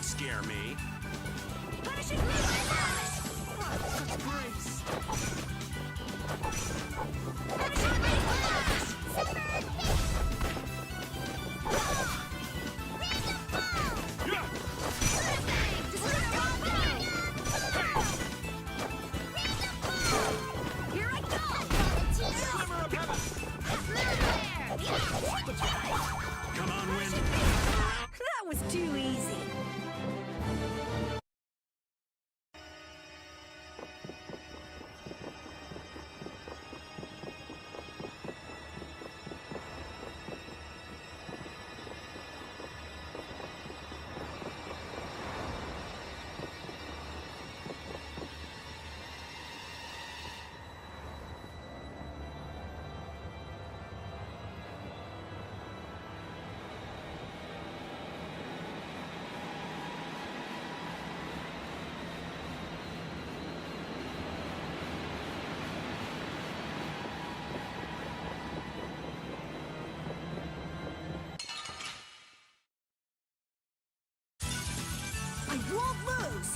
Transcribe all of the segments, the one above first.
won't scare me. Punishing flash! Such grace. Punishing flash! Super hit! Yeah. Here I go! Sliver of heaven. Come on, wind. That was too easy. I won't lose!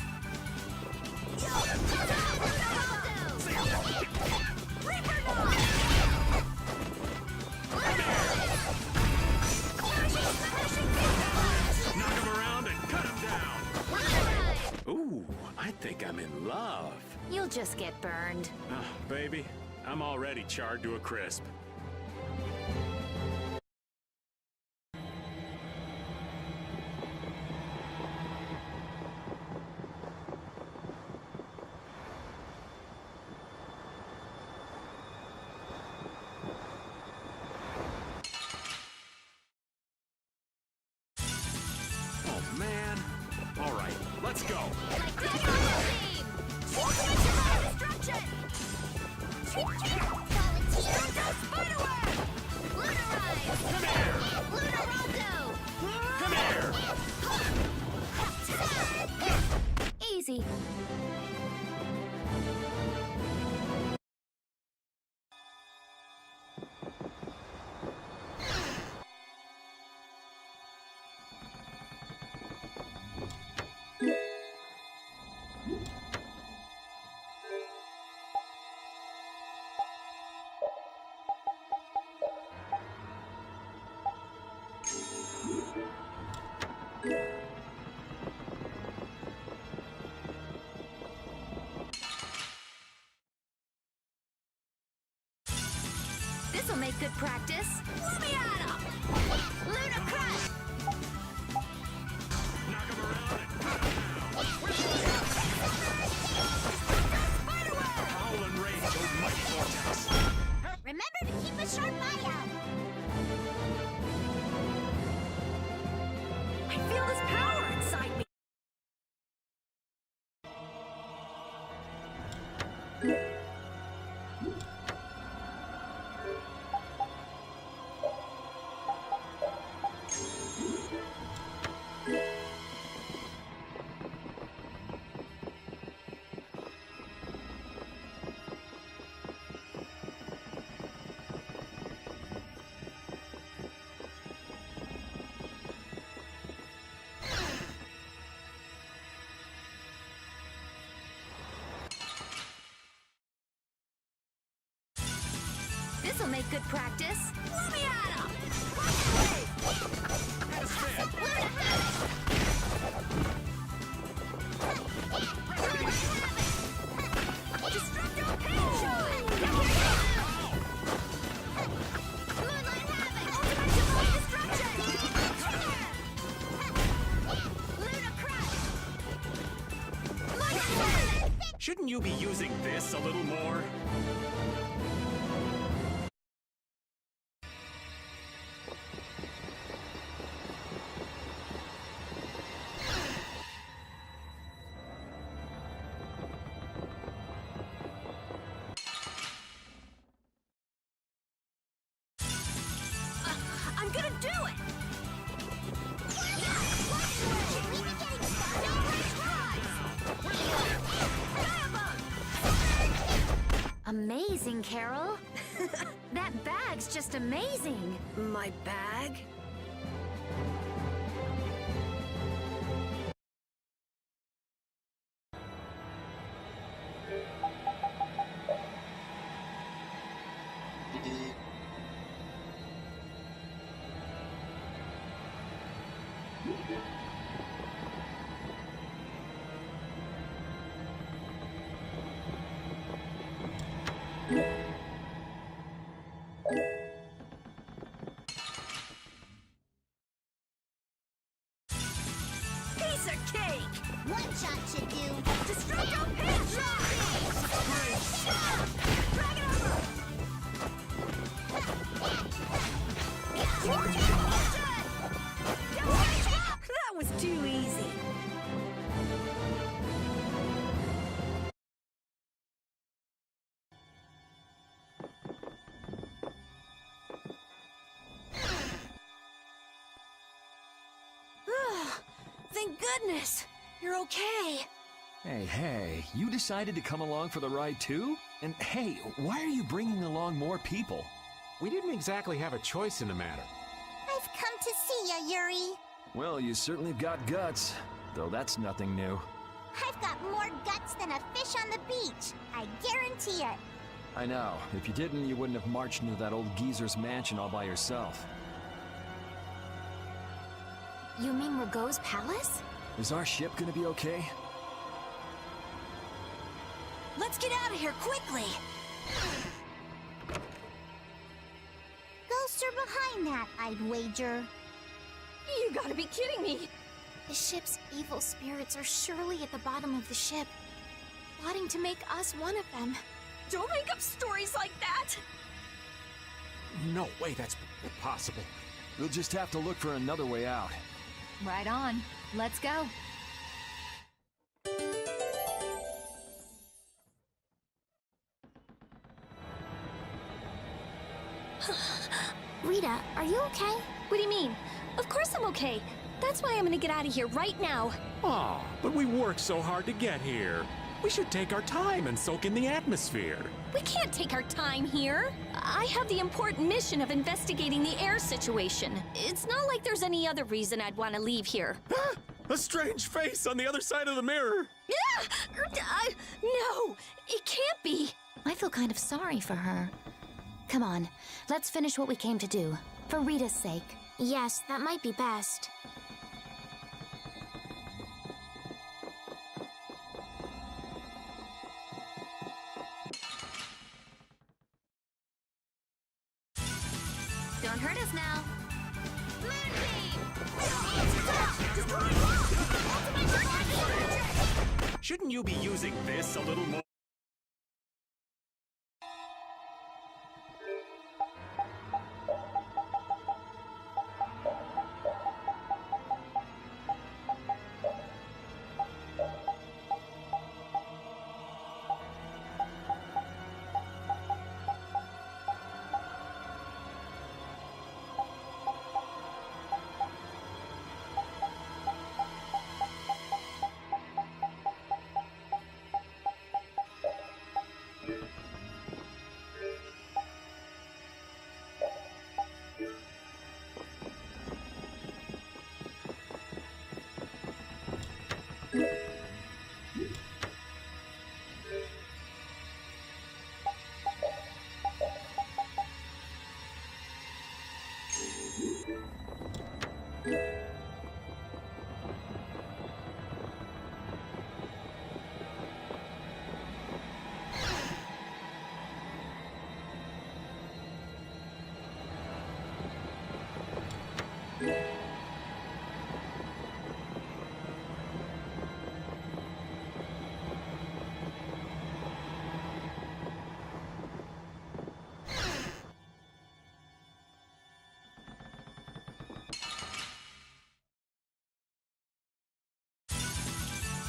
Knock him around and cut him down. Ooh, I think I'm in love. You'll just get burned. Oh, baby, I'm already charred to a crisp. Oh, man. All right, let's go. Come here. Come here. Easy. This'll make good practice. Lumiata! Luna Crush! Knock him around and cut him down. Spiderweb! Howl and rage, oh mighty vortex. Remember to keep a sharp eye out. I feel this power inside me. This'll make good practice. Lumiata! Had a spin. Destructo Pain Shot! Moonlight Havoc! Ultimate Divine Destruction! Luna Crush! Lightning Bolt! Shouldn't you be using this a little more? I'm gonna do it! Amazing, Carol. That bag's just amazing. My bag? Piece of cake! One shot should do. Destructo Pinch! Drag it over! That was too easy. Thank goodness. You're okay. Hey, you decided to come along for the ride too? And hey, why are you bringing along more people? We didn't exactly have a choice in the matter. I've come to see ya, Yuri. Well, you certainly have got guts, though that's nothing new. I've got more guts than a fish on the beach. I guarantee it. I know. If you didn't, you wouldn't have marched into that old geezer's mansion all by yourself. You mean Rago's palace? Is our ship gonna be okay? Let's get out of here quickly! Ghosts are behind that, I'd wager. You gotta be kidding me! The ship's evil spirits are surely at the bottom of the ship, plotting to make us one of them. Don't make up stories like that! No way that's possible. We'll just have to look for another way out. Right on. Let's go. Rita, are you okay? What do you mean? Of course I'm okay. That's why I'm gonna get out of here right now. Aw, but we worked so hard to get here. We should take our time and soak in the atmosphere. We can't take our time here. I have the important mission of investigating the air situation. It's not like there's any other reason I'd want to leave here. Ah, a strange face on the other side of the mirror. No, it can't be. I feel kind of sorry for her. Come on, let's finish what we came to do. For Rita's sake. Yes, that might be best. Don't hurt us now. Shouldn't you be using this a little more?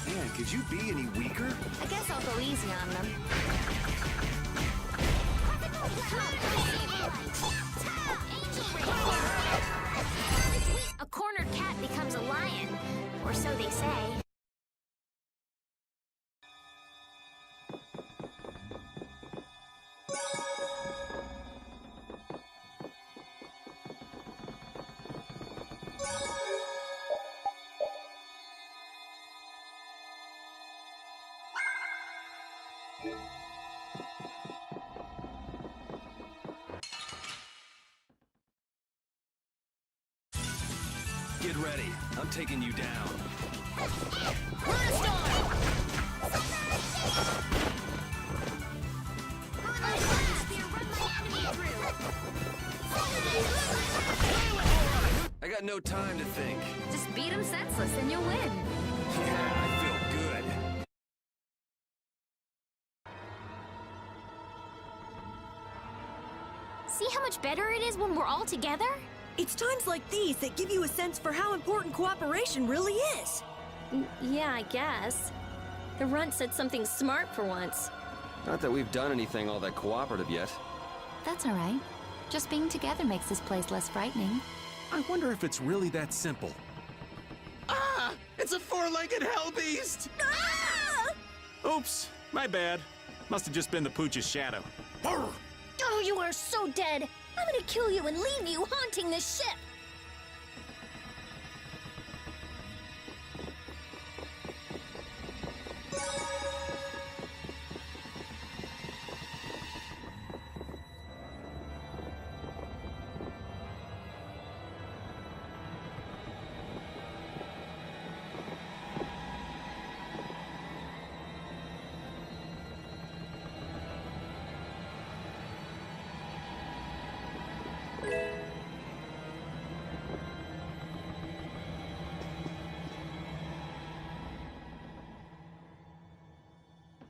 Man, could you be any weaker? I guess I'll go easy on them. A cornered cat becomes a lion, or so they say. Get ready. I'm taking you down. I got no time to think. Just beat him senseless and you'll win. Yeah, I feel good. See how much better it is when we're all together? It's times like these that give you a sense for how important cooperation really is. Yeah, I guess. The runt said something smart for once. Not that we've done anything all that cooperative yet. That's all right. Just being together makes this place less frightening. I wonder if it's really that simple. Ah! It's a four-legged hell beast! Oops, my bad. Must have just been the pooch's shadow. Oh, you are so dead! I'm gonna kill you and leave you haunting this ship!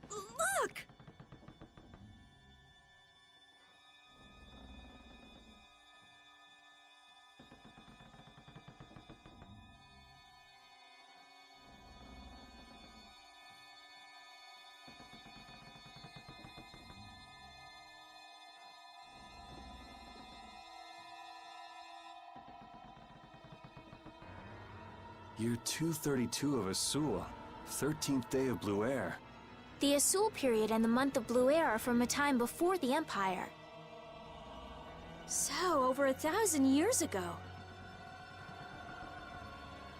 Look! Year 232 of Asua, 13th day of Blue Air. The Asul period and the month of Blue Air are from a time before the Empire. So, over 1,000 years ago.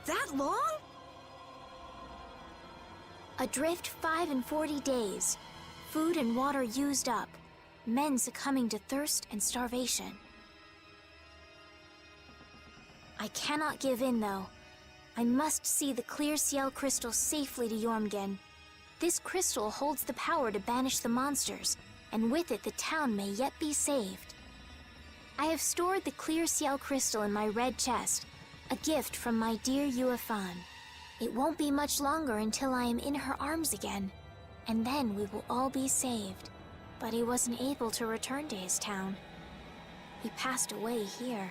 That long? Adrift 5 and 40 days. Food and water used up. Men succumbing to thirst and starvation. I cannot give in, though. I must see the clear ciel crystal safely to Jormungand. This crystal holds the power to banish the monsters, and with it the town may yet be saved. I have stored the clear ciel crystal in my red chest, a gift from my dear Yuefan. It won't be much longer until I am in her arms again, and then we will all be saved. But he wasn't able to return to his town. He passed away here.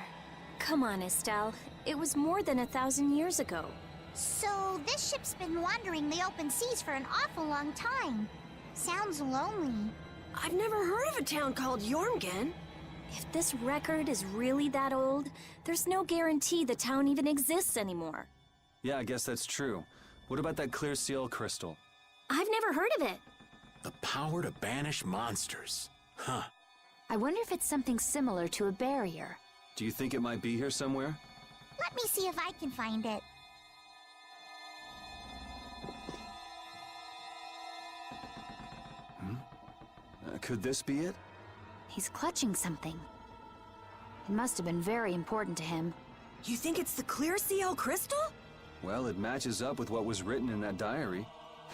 Come on, Estelle. It was more than 1,000 years ago. So this ship's been wandering the open seas for an awful long time. Sounds lonely. I've never heard of a town called Jormungand. If this record is really that old, there's no guarantee the town even exists anymore. Yeah, I guess that's true. What about that clear seal crystal? I've never heard of it. The power to banish monsters. Huh. I wonder if it's something similar to a barrier. Do you think it might be here somewhere? Let me see if I can find it. Could this be it? He's clutching something. It must have been very important to him. You think it's the clear ciel crystal? Well, it matches up with what was written in that diary.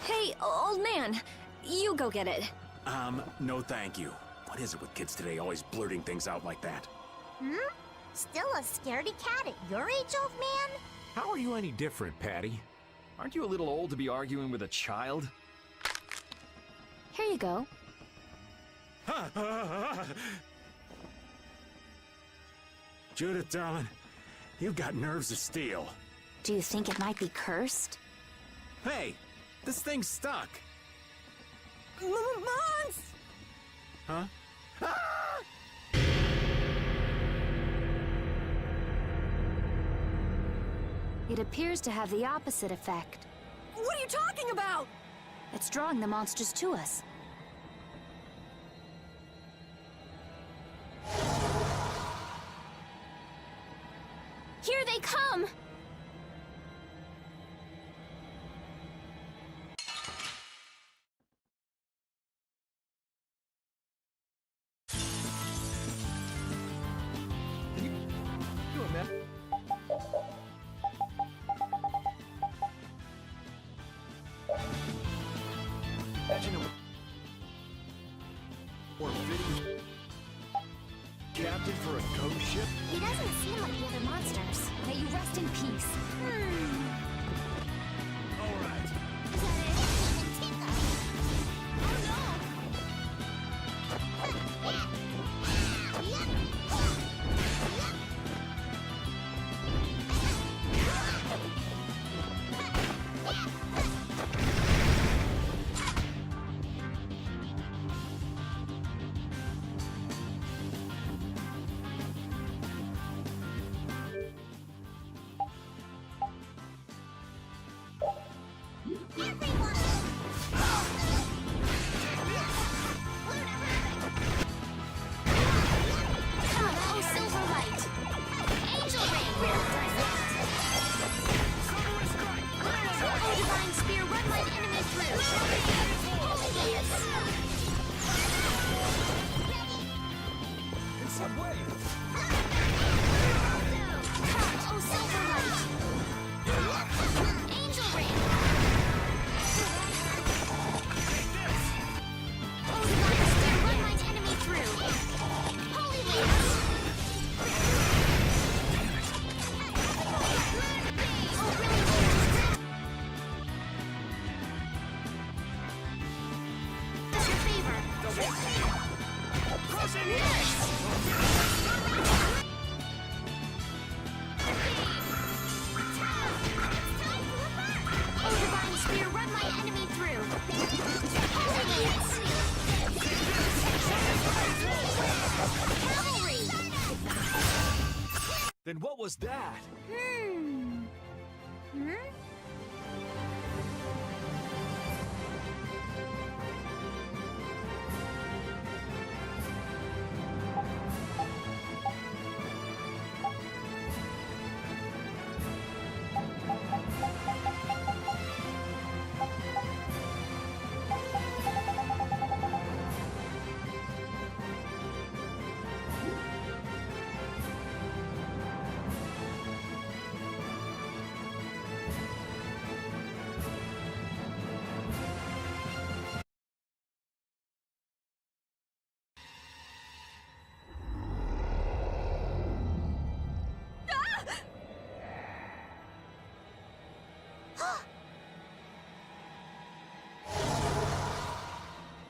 Hey, old man, you go get it. No thank you. What is it with kids today always blurting things out like that? Still a scaredy cat at your age, old man? How are you any different, Patty? Aren't you a little old to be arguing with a child? Here you go. Judith, darling, you've got nerves of steel. Do you think it might be cursed? Hey, this thing's stuck. Mons! Huh? It appears to have the opposite effect. What are you talking about? It's drawing the monsters to us. Here they come! imagine a more fitting captain for a ghost ship? He doesn't seem like the other monsters. May you rest in peace. All right. Then what was that?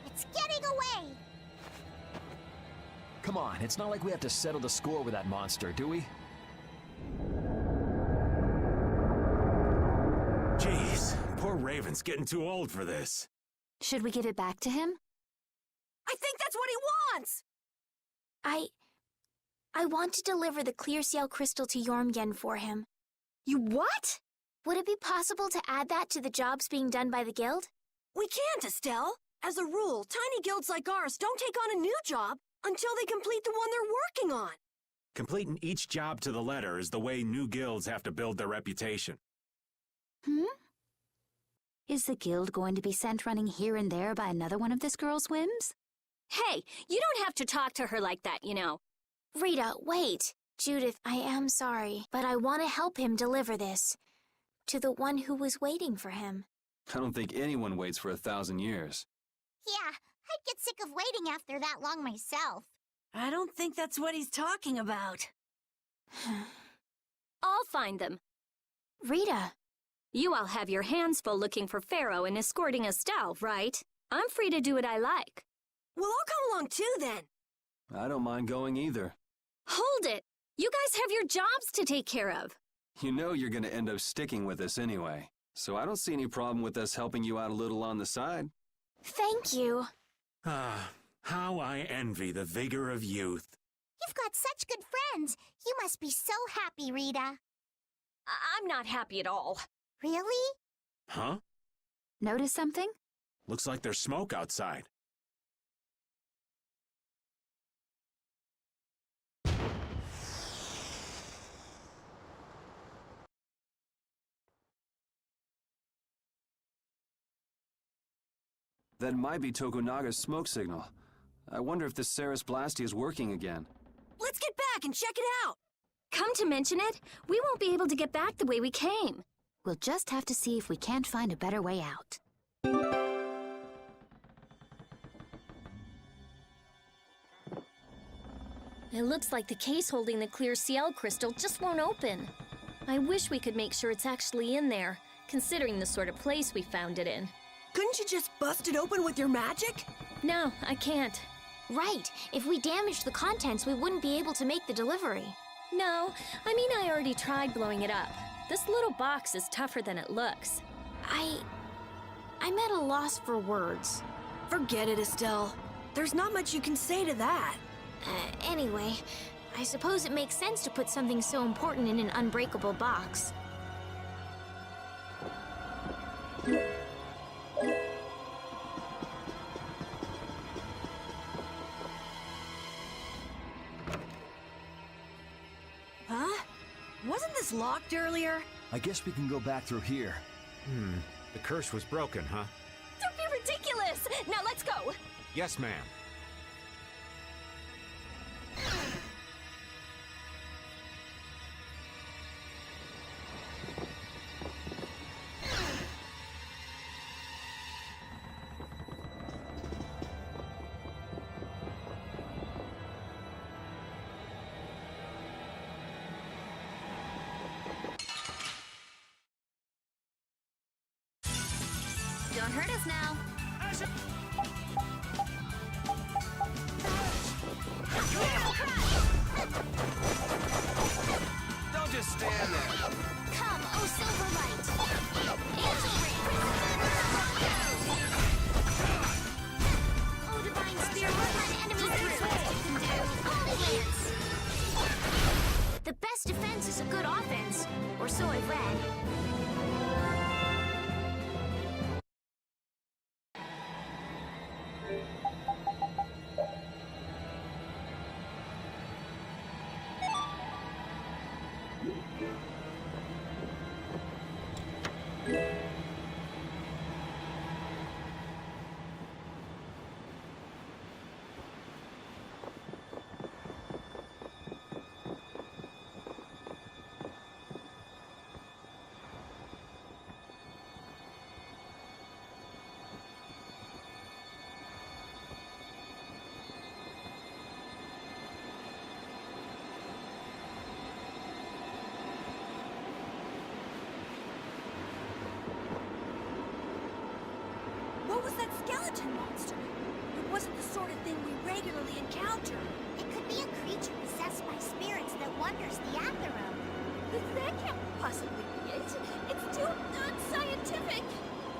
It's getting away! Come on, it's not like we have to settle the score with that monster, do we? Jeez, poor Raven's getting too old for this. Should we give it back to him? I think that's what he wants! I want to deliver the clear ciel crystal to Jormgen for him. You what? Would it be possible to add that to the jobs being done by the guild? We can't, Estelle. As a rule, tiny guilds like ours don't take on a new job until they complete the one they're working on. Completing each job to the letter is the way new guilds have to build their reputation. Is the guild going to be sent running here and there by another one of this girl's whims? Hey, you don't have to talk to her like that, you know. Rita, wait. Judith, I am sorry, but I want to help him deliver this to the one who was waiting for him. I don't think anyone waits for 1,000 years. Yeah, I'd get sick of waiting after that long myself. I don't think that's what he's talking about. I'll find them. Rita. You all have your hands full looking for Pharaoh and escorting Estelle, right? I'm free to do what I like. Well, I'll come along too, then. I don't mind going either. Hold it! You guys have your jobs to take care of. You know you're gonna end up sticking with us anyway, so I don't see any problem with us helping you out a little on the side. Thank you. Ah, how I envy the vigor of youth. You've got such good friends. You must be so happy, Rita. I'm not happy at all. Really? Huh? Notice something? Looks like there's smoke outside. That might be Tokunaga's smoke signal. I wonder if the Ceres Blasty is working again. Let's get back and check it out. Come to mention it, we won't be able to get back the way we came. We'll just have to see if we can't find a better way out. It looks like the case holding the clear ciel crystal just won't open. I wish we could make sure it's actually in there, considering the sort of place we found it in. Couldn't you just bust it open with your magic? No, I can't. Right. If we damaged the contents, we wouldn't be able to make the delivery. No, I mean I already tried blowing it up. This little box is tougher than it looks. I'm at a loss for words. Forget it, Estelle. There's not much you can say to that. Anyway, I suppose it makes sense to put something so important in an unbreakable box. Huh? Wasn't this locked earlier? I guess we can go back through here. The curse was broken, huh? Don't be ridiculous! Now let's go! Yes, ma'am. Don't hurt us now. Don't just stand there. Come, oh Silverlight! Angel Ring! Oh Divine Spirit, let enemies through! Holy Lance! The best defense is a good offense, or so I've read. What was that skeleton monster? It wasn't the sort of thing we regularly encounter. It could be a creature possessed by spirits that wanders the Atherum. That can't possibly be it. It's too unscientific.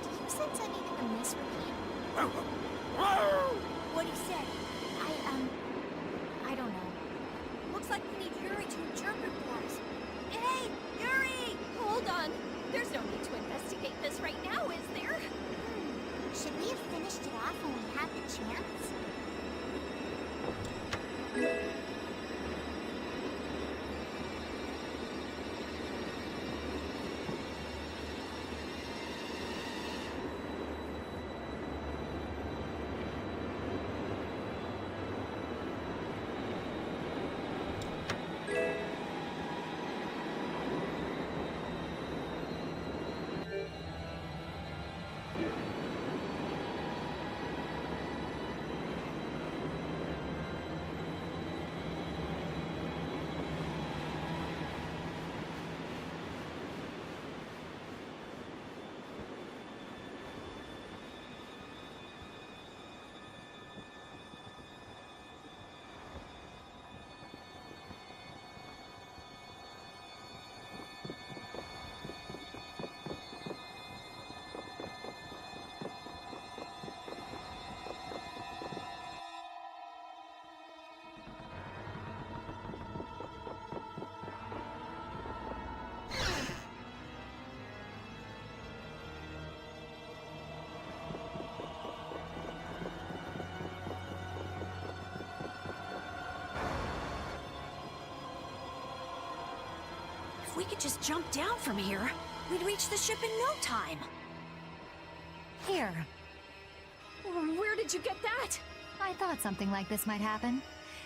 Do you sense anything amiss with him? What'd he say? I don't know. Looks like we need Yuri to interpret for us. Hey, Yuri! Hold on. There's no need to investigate this right now, is there? Should we have finished it off when we had the chance? If we could just jump down from here, we'd reach the ship in no time. Here. Where did you get that? I thought something like this might happen.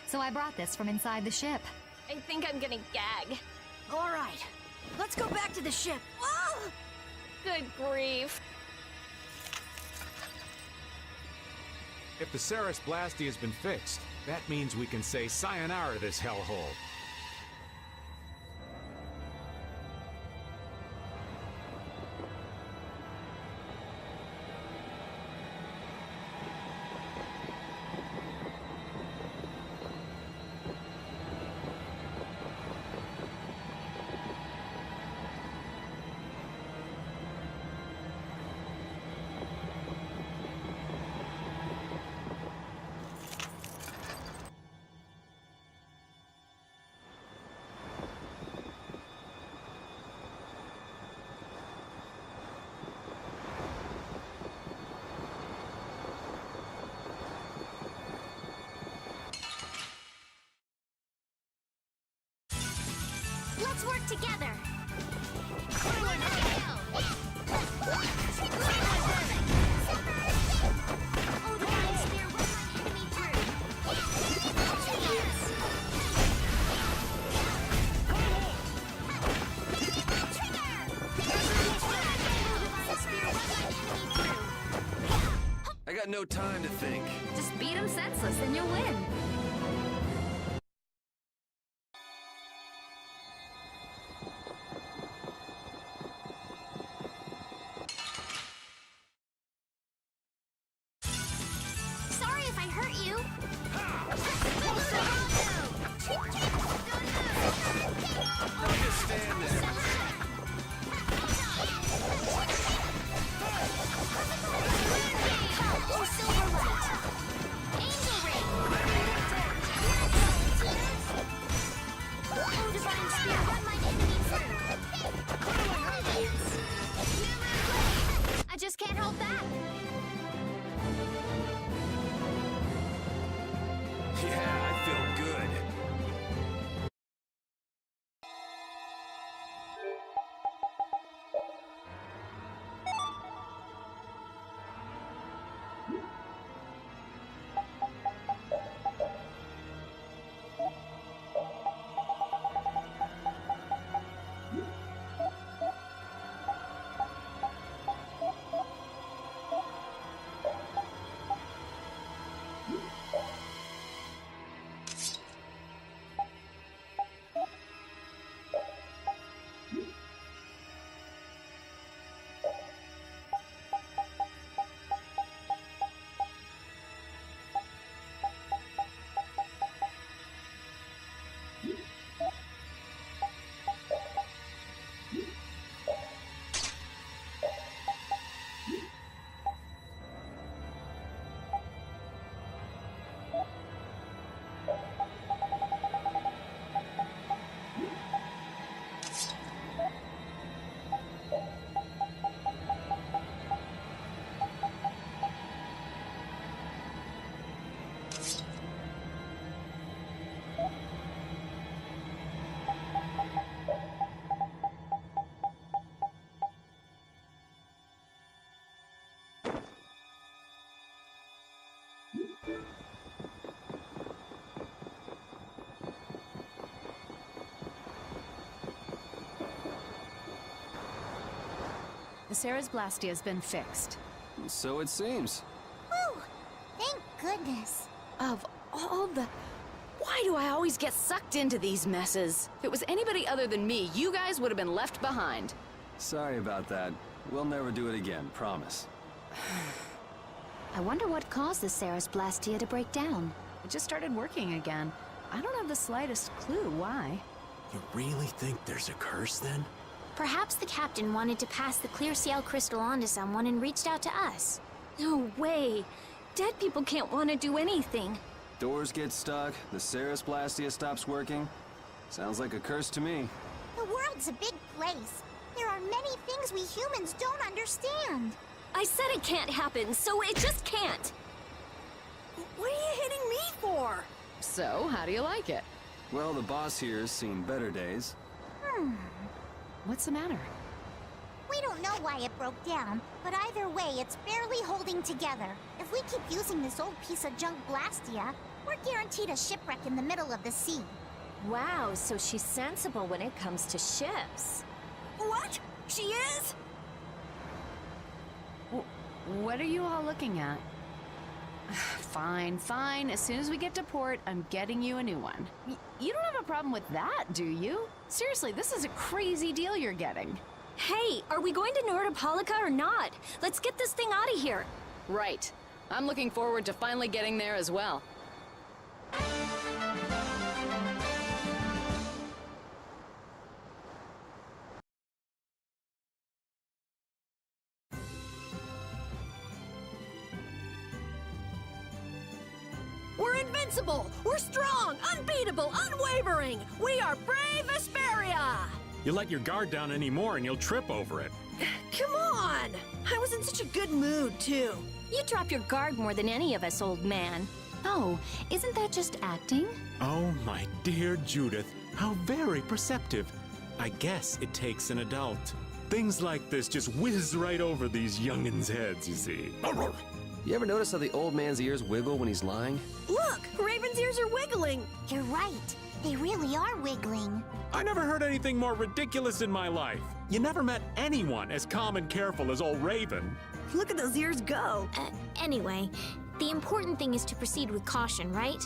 So I brought this from inside the ship. I think I'm gonna gag. All right, let's go back to the ship. Oh! Good grief. If the Ceres Blasty has been fixed, That means we can say sayonara to this hellhole. Let's work together. Oh, divine spear, run my enemy through. I got no time to think. Just beat him senseless and you'll win. Sorry if I hurt you. Don't just stand there. Oh, silver light. Angel ring. Oh, divine spear, run my enemy through. I just can't hold back. Yeah, I feel good. The Sarah's Blastia has been fixed. So it seems. Whew! Thank goodness. Of all the... Why do I always get sucked into these messes? If it was anybody other than me, you guys would have been left behind. Sorry about that. We'll never do it again, promise. I wonder what caused the Sarah's Blastia to break down. It just started working again. I don't have the slightest clue why. You really think there's a curse then? Perhaps the captain wanted to pass the clear ciel crystal on to someone and reached out to us. No way. Dead people can't want to do anything. Doors get stuck, the Sarah's Blastia stops working. Sounds like a curse to me. The world's a big place. There are many things we humans don't understand. I said it can't happen, so it just can't. What are you hitting me for? So, how do you like it? Well, the boss here's seen better days. What's the matter? We don't know why it broke down, but either way, it's barely holding together. If we keep using this old piece of junk Blastia, we're guaranteed a shipwreck in the middle of the sea. Wow, so she's sensible when it comes to ships. What? She is? What are you all looking at? Fine, fine. As soon as we get to port, I'm getting you a new one. You don't have a problem with that, do you? Seriously, this is a crazy deal you're getting. Hey, are we going to Nordopolica or not? Let's get this thing out of here. Right. I'm looking forward to finally getting there as well. We're invincible! We're strong, unbeatable, unwavering! We are brave Vesperia! You let your guard down anymore and you'll trip over it. Come on! I was in such a good mood, too. You drop your guard more than any of us, old man. Oh, isn't that just acting? Oh, my dear Judith, how very perceptive. I guess it takes an adult. Things like this just whiz right over these youngins' heads, you see. You ever notice how the old man's ears wiggle when he's lying? Look! Raven's ears are wiggling! You're right. They really are wiggling. I never heard anything more ridiculous in my life. You never met anyone as calm and careful as old Raven. Look at those ears go! Anyway, the important thing is to proceed with caution, right?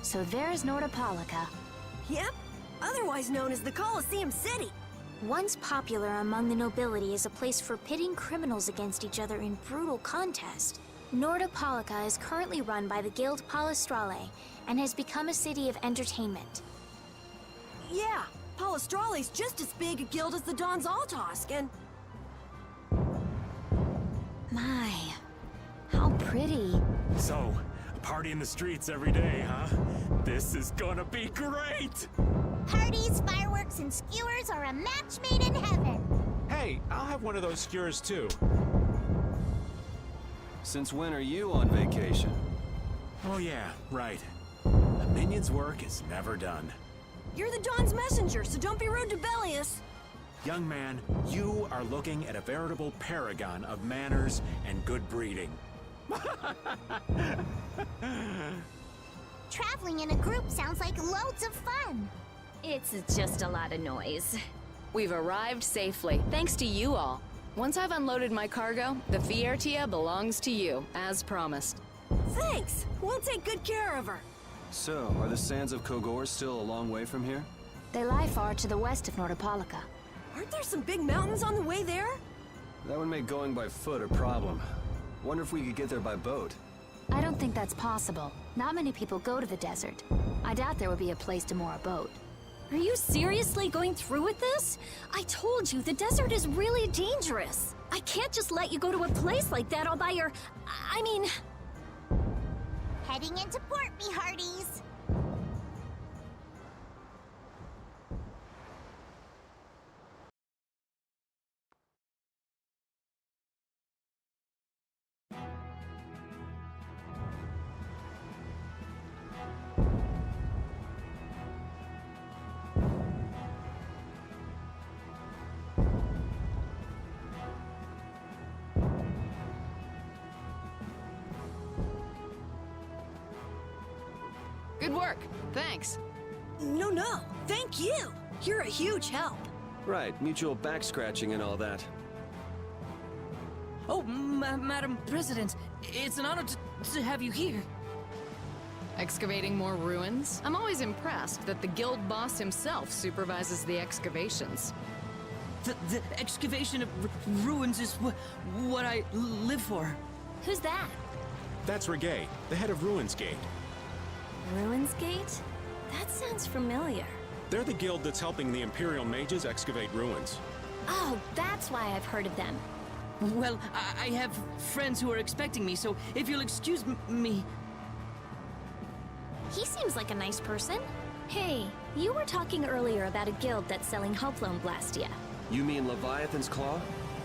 So there's Nordopolica. Yep, otherwise known as the Colosseum City. Once popular among the nobility as a place for pitting criminals against each other in brutal contest, Nordopolica is currently run by the Guild Palestrale and has become a city of entertainment. Yeah, Palestrale's just as big a guild as the Don's Altosk, and... My, how pretty. So, a party in the streets every day, huh? This is gonna be great! Parties, fireworks, and skewers are a match made in heaven. Hey, I'll have one of those skewers too. Since when are you on vacation? Oh yeah, right. A minion's work is never done. You're the Don's messenger, so don't be rude to Bellius. Young man, you are looking at a veritable paragon of manners and good breeding. Traveling in a group sounds like loads of fun. It's just a lot of noise. We've arrived safely, thanks to you all. Once I've unloaded my cargo, the Vesperia belongs to you, as promised. Thanks. We'll take good care of her. So, are the sands of Kogor still a long way from here? They lie far to the west of Nordopolica. Aren't there some big mountains on the way there? That would make going by foot a problem. Wonder if we could get there by boat. I don't think that's possible. Not many people go to the desert. I doubt there would be a place to moor a boat. Are you seriously going through with this? I told you, the desert is really dangerous. I can't just let you go to a place like that all by your... I mean... Heading into port, me hearties. Good work. Thanks. No. Thank you. You're a huge help. Right, mutual back scratching and all that. Oh, Madam President, it's an honor to have you here. Excavating more ruins? I'm always impressed that the guild boss himself supervises the excavations. The excavation of ruins is what I live for. Who's that? That's Regay, the head of Ruins Gate. Ruins Gate? That sounds familiar. They're the guild that's helping the Imperial mages excavate ruins. Oh, that's why I've heard of them. Well, I have friends who are expecting me, so if you'll excuse me... He seems like a nice person. Hey, you were talking earlier about a guild that's selling Hoplone Blastia. You mean Leviathan's Claw?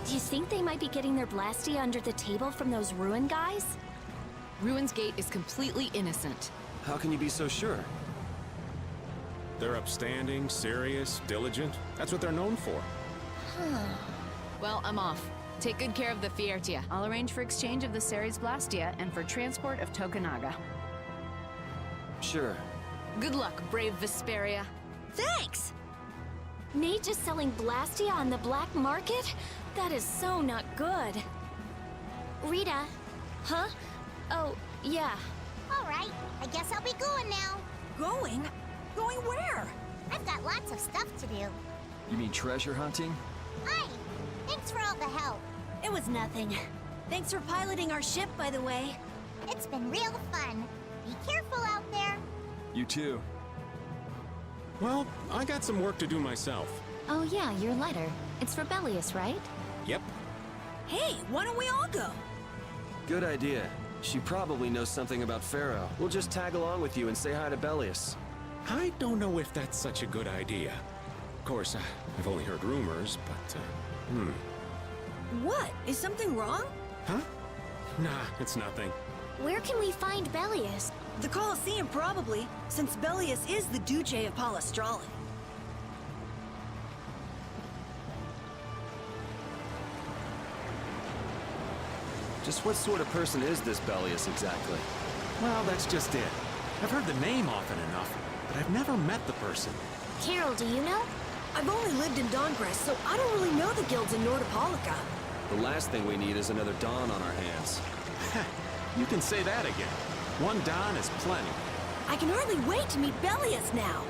Do you think they might be getting their Blastia under the table from those ruin guys? Ruins Gate is completely innocent. How can you be so sure? They're upstanding, serious, diligent. That's what they're known for. Well, I'm off. Take good care of the Vesperia. I'll arrange for exchange of the Ceres Blastia and for transport of Tokunaga. Sure. Good luck, brave Vesperia. Thanks! Mages selling Blastia on the black market? That is so not good. Rita. Huh? Oh, yeah. All right, I guess I'll be going now. Going? Going where? I've got lots of stuff to do. You mean treasure hunting? Hi, thanks for all the help. It was nothing. Thanks for piloting our ship, by the way. It's been real fun. Be careful out there. You too. Well, I got some work to do myself. Oh yeah, your letter. It's for Bellius, right? Yep. Hey, why don't we all go? Good idea. She probably knows something about Pharaoh. We'll just tag along with you and say hi to Bellius. I don't know if that's such a good idea. Of course, I've only heard rumors, but, What? Is something wrong? Huh? Nah, it's nothing. Where can we find Bellius? The Colosseum, probably, since Bellius is the Duce of Palestrale. Just what sort of person is this Bellius exactly? Well, that's just it. I've heard the name often enough, but I've never met the person. Carol, do you know? I've only lived in Dawngress, so I don't really know the guilds in Nordopolica. The last thing we need is another Dawn on our hands. You can say that again. One Don is plenty. I can hardly wait to meet Belius now.